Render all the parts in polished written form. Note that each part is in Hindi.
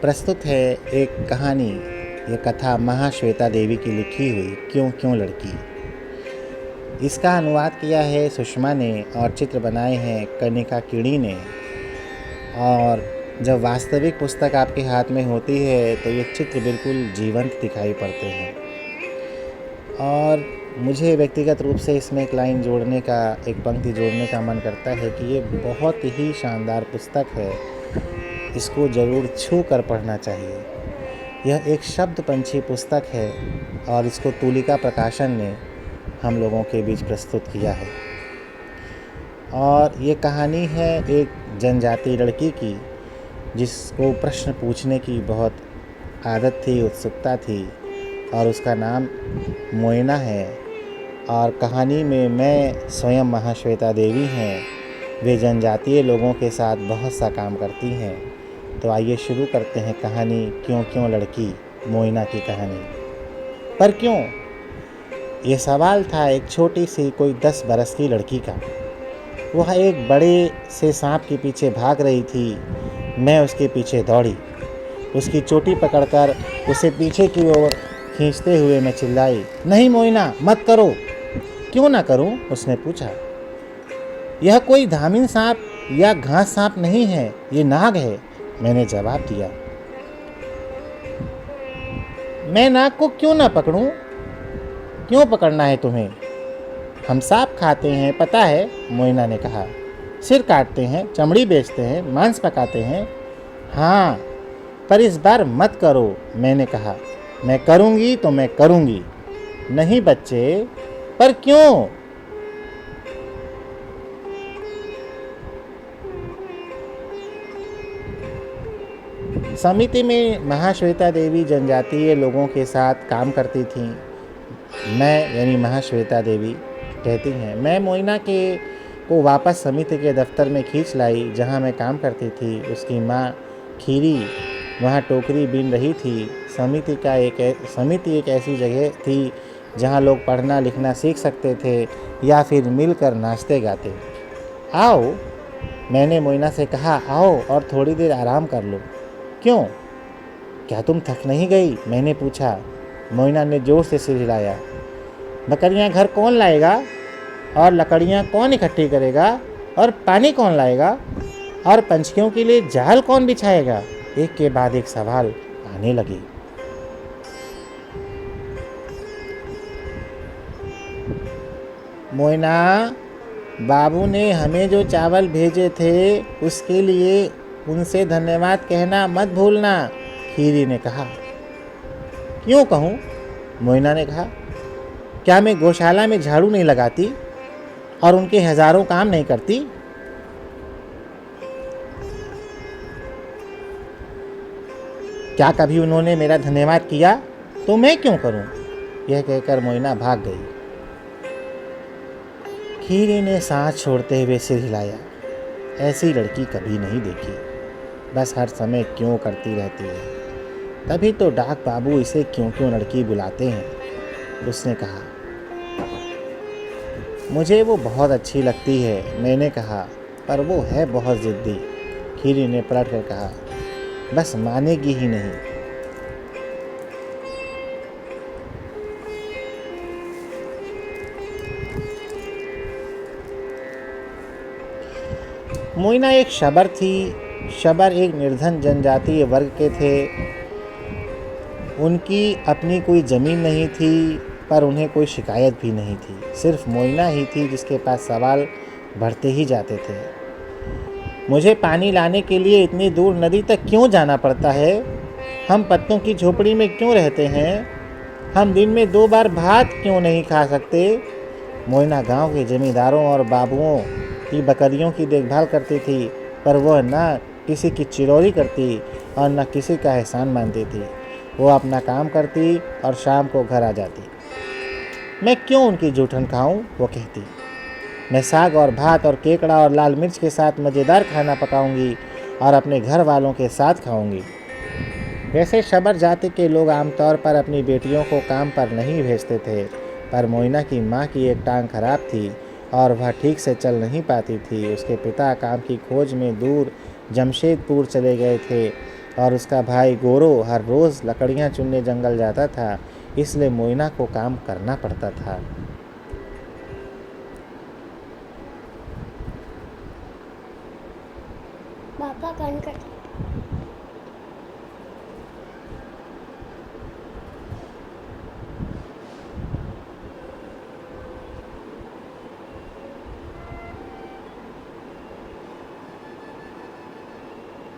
प्रस्तुत है एक कहानी, ये कथा महाश्वेता देवी की लिखी हुई क्यों क्यों लड़की। इसका अनुवाद किया है सुषमा ने और चित्र बनाए हैं कनिका किणी ने। और जब वास्तविक पुस्तक आपके हाथ में होती है तो ये चित्र बिल्कुल जीवंत दिखाई पड़ते हैं। और मुझे व्यक्तिगत रूप से इसमें एक लाइन जोड़ने का, एक पंक्ति जोड़ने का मन करता है कि ये बहुत ही शानदार पुस्तक है, इसको ज़रूर छू कर पढ़ना चाहिए। यह एक शब्द पंछी पुस्तक है और इसको तुलिका प्रकाशन ने हम लोगों के बीच प्रस्तुत किया है। और ये कहानी है एक जनजातीय लड़की की जिसको प्रश्न पूछने की बहुत आदत थी, उत्सुकता थी, और उसका नाम मोइना है। और कहानी में मैं स्वयं महाश्वेता देवी हैं, वे जनजातीय लोगों के साथ बहुत सा काम करती हैं। तो आइए शुरू करते हैं कहानी क्यों क्यों लड़की, मोइना की कहानी। पर क्यों? ये सवाल था एक छोटी सी कोई 10 बरस की लड़की का। वह एक बड़े से सांप के पीछे भाग रही थी। मैं उसके पीछे दौड़ी, उसकी चोटी पकड़कर उसे पीछे की ओर खींचते हुए मैं चिल्लाई, नहीं मोइना, मत करो। क्यों ना करूं? उसने पूछा। यह कोई धामिन सांप या घास सांप नहीं है, ये नाग है, मैंने जवाब दिया। मैं नाग को क्यों ना पकड़ूं? क्यों पकड़ना है तुम्हें? हम सांप खाते हैं, पता है, मोइना ने कहा। सिर काटते हैं, चमड़ी बेचते हैं, मांस पकाते हैं। हाँ, पर इस बार मत करो, मैंने कहा। मैं करूंगी तो मैं करूंगी। नहीं बच्चे, पर क्यों? समिति में महाश्वेता देवी जनजातीय लोगों के साथ काम करती थी। मैं यानी महाश्वेता देवी कहती हैं, मैं मोइना को वापस समिति के दफ्तर में खींच लाई जहां मैं काम करती थी। उसकी माँ खीरी वहां टोकरी बीन रही थी। समिति एक ऐसी जगह थी जहां लोग पढ़ना लिखना सीख सकते थे या फिर मिलकर नाचते गाते। आओ, मैंने मोइना से कहा, आओ और थोड़ी देर आराम कर लो। क्यों? क्या तुम थक नहीं गई? मैंने पूछा। मोइना ने जोर से सिर हिलाया। बकरियां घर कौन लाएगा? और लकड़ियां कौन इकट्ठी करेगा? और पानी कौन लाएगा? और पंछियों के लिए जाल कौन बिछाएगा? एक के बाद एक सवाल आने लगे। मोइना, बाबू ने हमें जो चावल भेजे थे उसके लिए उनसे धन्यवाद कहना मत भूलना, खीरी ने कहा। क्यों कहूँ? मोइना ने कहा। क्या मैं गौशाला में झाड़ू नहीं लगाती और उनके हजारों काम नहीं करती? क्या कभी उन्होंने मेरा धन्यवाद किया? तो मैं क्यों करूं? यह कहकर मोइना भाग गई। खीरी ने सांस छोड़ते हुए सिर हिलाया। ऐसी लड़की कभी नहीं देखी, बस हर समय क्यों करती रहती है। तभी तो डाक बाबू इसे क्यों क्यों लड़की बुलाते हैं, उसने कहा। मुझे वो बहुत अच्छी लगती है, मैंने कहा, पर वो है बहुत ज़िद्दी। खीरी ने पलट कर कहा, बस मानेगी ही नहीं। मोइना एक शबर थी। शबर एक निर्धन जनजातीय वर्ग के थे। उनकी अपनी कोई ज़मीन नहीं थी, पर उन्हें कोई शिकायत भी नहीं थी। सिर्फ मोइना ही थी जिसके पास सवाल बढ़ते ही जाते थे। मुझे पानी लाने के लिए इतनी दूर नदी तक क्यों जाना पड़ता है? हम पत्तों की झोपड़ी में क्यों रहते हैं? हम दिन में 2 बार भात क्यों नहीं खा सकते? मोइना गांव के जमींदारों और बाबुओं की बकरियों की देखभाल करती थी, पर वह न किसी की चिरौरी करती और न किसी का एहसान मानती थी। वो अपना काम करती और शाम को घर आ जाती। मैं क्यों उनकी जूठन खाऊं? वो कहती। मैं साग और भात और केकड़ा और लाल मिर्च के साथ मज़ेदार खाना पकाऊंगी और अपने घर वालों के साथ खाऊंगी। वैसे शबर जाति के लोग आमतौर पर अपनी बेटियों को काम पर नहीं भेजते थे, पर मोइना की माँ की एक टांग खराब थी और वह ठीक से चल नहीं पाती थी। उसके पिता काम की खोज में दूर जमशेदपुर चले गए थे और उसका भाई गोरो हर रोज़ लकड़ियाँ चुनने जंगल जाता था, इसलिए मोइना को काम करना पड़ता था। पापा कौन कर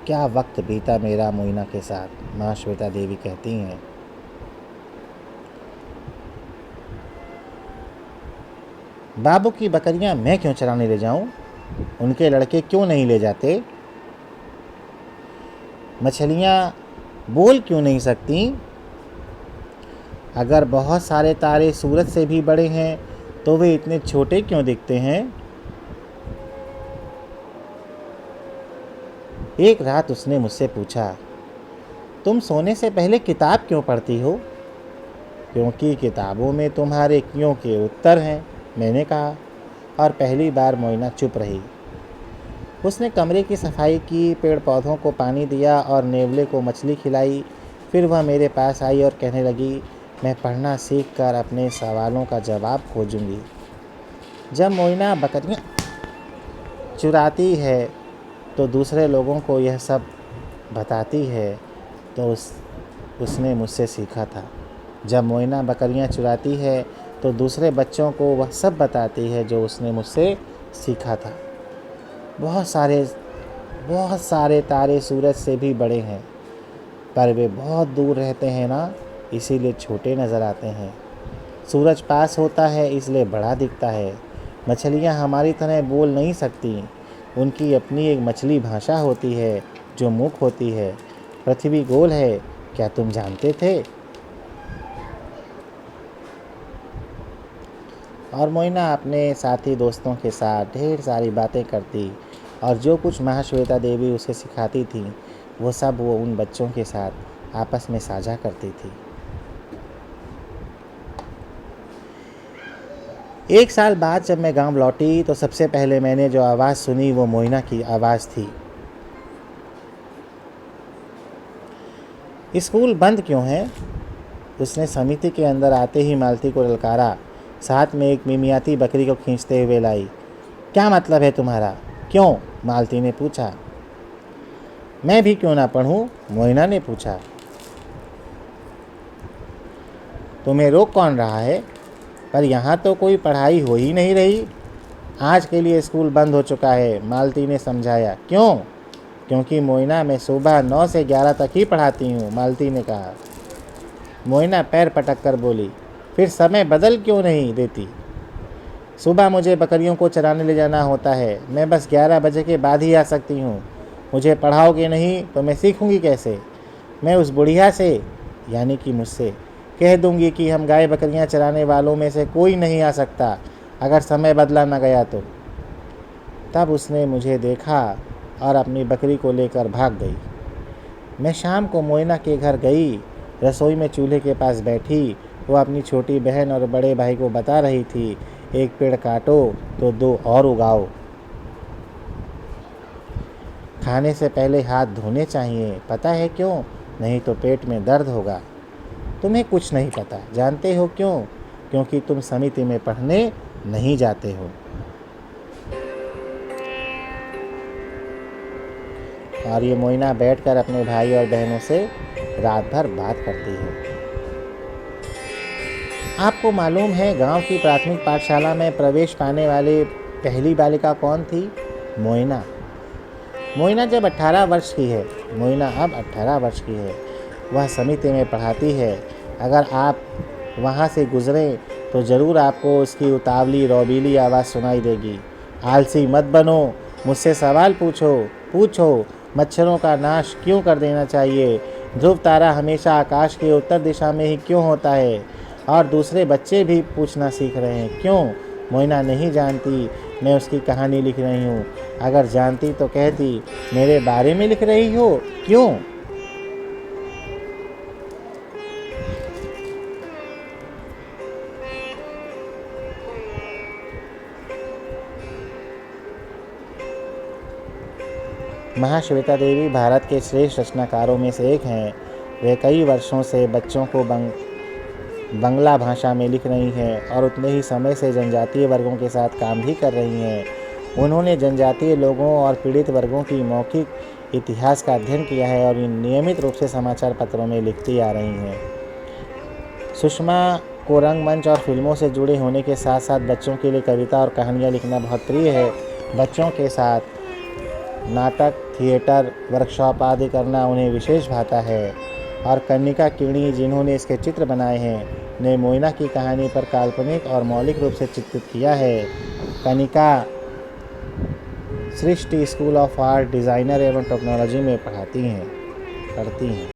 क्या वक्त बीता मेरा मोइना के साथ, माँ श्वेता देवी कहती हैं। बाबू की बकरियां मैं क्यों चराने ले जाऊं? उनके लड़के क्यों नहीं ले जाते? मछलियां बोल क्यों नहीं सकती? अगर बहुत सारे तारे सूरज से भी बड़े हैं तो वे इतने छोटे क्यों दिखते हैं? एक रात उसने मुझसे पूछा, तुम सोने से पहले किताब क्यों पढ़ती हो? क्योंकि किताबों में तुम्हारे क्यों के उत्तर हैं, मैंने कहा, और पहली बार मोइना चुप रही। उसने कमरे की सफाई की, पेड़ पौधों को पानी दिया और नेवले को मछली खिलाई। फिर वह मेरे पास आई और कहने लगी, मैं पढ़ना सीख कर अपने सवालों का जवाब खोजूंगी। जब मोइना बकरियां चुराती है तो दूसरे लोगों को यह सब बताती है, तो उसने मुझसे सीखा था। जब मोइना बकरियां चुराती है तो दूसरे बच्चों को वह सब बताती है जो उसने मुझसे सीखा था। बहुत सारे तारे सूरज से भी बड़े हैं, पर वे बहुत दूर रहते हैं ना, इसीलिए छोटे नज़र आते हैं। सूरज पास होता है इसलिए बड़ा दिखता है। मछलियाँ हमारी तरह बोल नहीं सकती, उनकी अपनी एक मछली भाषा होती है जो मुख होती है। पृथ्वी गोल है, क्या तुम जानते थे? और मोइना अपने साथी दोस्तों के साथ ढेर सारी बातें करती, और जो कुछ महाश्वेता देवी उसे सिखाती थी वो सब वो उन बच्चों के साथ आपस में साझा करती थी। एक साल बाद जब मैं गांव लौटी तो सबसे पहले मैंने जो आवाज़ सुनी वो मोइना की आवाज़ थी। स्कूल बंद क्यों है? उसने समिति के अंदर आते ही मालती को ललकारा, साथ में एक मिमियाती बकरी को खींचते हुए लाई। क्या मतलब है तुम्हारा? क्यों? मालती ने पूछा। मैं भी क्यों ना पढ़ूं? मोइना ने पूछा। तुम्हें रोक कौन रहा है? पर यहाँ तो कोई पढ़ाई हो ही नहीं रही। आज के लिए स्कूल बंद हो चुका है, मालती ने समझाया। क्यों? क्योंकि मोइना मैं सुबह 9 से 11 तक ही पढ़ाती हूँ, मालती ने कहा। मोइना पैर पटक कर बोली, फिर समय बदल क्यों नहीं देती? सुबह मुझे बकरियों को चराने ले जाना होता है, मैं बस 11 बजे के बाद ही आ सकती हूँ। मुझे पढ़ाओगे नहीं तो मैं सीखूँगी कैसे? मैं उस बुढ़िया से, यानी कि मुझसे, कह दूँगी कि हम गाय बकरियाँ चराने वालों में से कोई नहीं आ सकता अगर समय बदला न गया तो। तब उसने मुझे देखा और अपनी बकरी को लेकर भाग गई। मैं शाम को मोइना के घर गई। रसोई में चूल्हे के पास बैठी वो अपनी छोटी बहन और बड़े भाई को बता रही थी, एक पेड़ काटो तो 2 और उगाओ। खाने से पहले हाथ धोने चाहिए, पता है क्यों? नहीं तो पेट में दर्द होगा। तुम्हें कुछ नहीं पता, जानते हो क्यों? क्योंकि तुम समिति में पढ़ने नहीं जाते हो। और ये मोइना बैठकर अपने भाई और बहनों से रात भर बात करती है। आपको मालूम है गांव की प्राथमिक पाठशाला में प्रवेश पाने वाली पहली बालिका कौन थी? मोइना। मोइना जब 18 वर्ष की है, मोइना अब 18 वर्ष की है। वह समिति में पढ़ाती है। अगर आप वहाँ से गुजरें तो ज़रूर आपको उसकी उतावली रौबीली आवाज़ सुनाई देगी। आलसी मत बनो, मुझसे सवाल पूछो। मच्छरों का नाश क्यों कर देना चाहिए? ध्रुव तारा हमेशा आकाश के उत्तर दिशा में ही क्यों होता है? और दूसरे बच्चे भी पूछना सीख रहे हैं, क्यों? मोइना नहीं जानती मैं उसकी कहानी लिख रही हूँ। अगर जानती तो कहती, मेरे बारे में लिख रही हो? क्यों? महाश्वेता देवी भारत के श्रेष्ठ रचनाकारों में से एक हैं। वे कई वर्षों से बच्चों को बंगला भाषा में लिख रही हैं और उतने ही समय से जनजातीय वर्गों के साथ काम भी कर रही हैं। उन्होंने जनजातीय लोगों और पीड़ित वर्गों की मौखिक इतिहास का अध्ययन किया है और नियमित रूप से समाचार पत्रों में लिखती आ रही हैं। सुषमा को रंगमंच और फिल्मों से जुड़े होने के साथ साथ बच्चों के लिए कविता और कहानियाँ लिखना बहुत प्रिय है। बच्चों के साथ नाटक, थिएटर, वर्कशॉप आदि करना उन्हें विशेष भाता है। और कनिका किणी, जिन्होंने इसके चित्र बनाए हैं, ने मोइना की कहानी पर काल्पनिक और मौलिक रूप से चित्रित किया है। कनिका सृष्टि स्कूल ऑफ आर्ट, डिज़ाइनर एवं टेक्नोलॉजी में पढ़ती हैं।